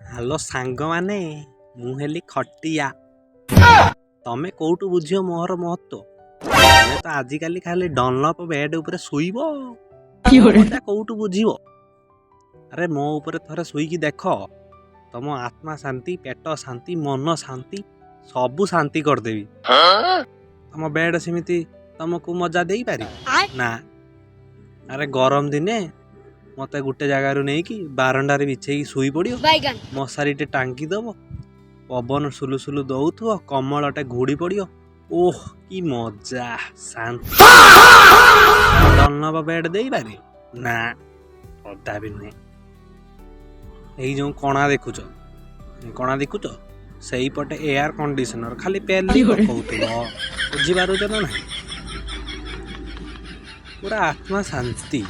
Hello ସାଙ୍ଗମାନେ, ମୁଁ ହେଲି ଖଟିଆ। ତମେ କୋଉଠୁ ବୁଝିବ ମୋହର ମହତ୍ତ୍ୱ? ତମେ ତ ଆଜିକାଲି ଖାଲି ଡନଲପ ବେଡ୍ ଉପରେ ଶୋଇବ। ମଜା କୋଉଠୁ ବୁଝିବ? ଆରେ ମୋ ଉପରେ ଥରେ ଶୋଇକି ଦେଖ, ତମ ଆତ୍ମା ଶାନ୍ତି, ପେଟ ଶାନ୍ତି, ମନ ଶାନ୍ତି, ସବୁ ଶାନ୍ତି କରିଦେବି। ତମ ବେଡ୍ ସେମିତି ତମକୁ ମଜା ଦେଇପାରିବ ନା? ଆରେ ଗରମ ଦିନେ ମତେ ଗୋଟେ ଜାଗାରୁ ନେଇକି ବାରଣ୍ଡାରେ ବିଛେଇକି ଶୋଇ ପଡ଼ିବ, ମଶାରୀଟେ ଟାଙ୍ଗିଦବ, ପବନ ସୁଲୁସୁଲୁ ଦଉଥିବ, କମଳଟେ ଘୋଡ଼ି ପଡ଼ିବ। ଓହ କି ମଜା, ଶାନ୍ତି। ଡନଲପ ବେଡ୍ ଦେଇପାରିବ ନା? କଦାପି ନୁହେଁ। ଏଇ ଯୋଉ କଣା ଦେଖୁଛ ସେଇପଟେ ଏୟାର କଣ୍ଡିସନର ଖାଲି ପେଲି ପକଉଥିବ। ବୁଝିପାରୁଛ ନା ନାହିଁ? ପୁରା ଆତ୍ମା ଶାନ୍ତି।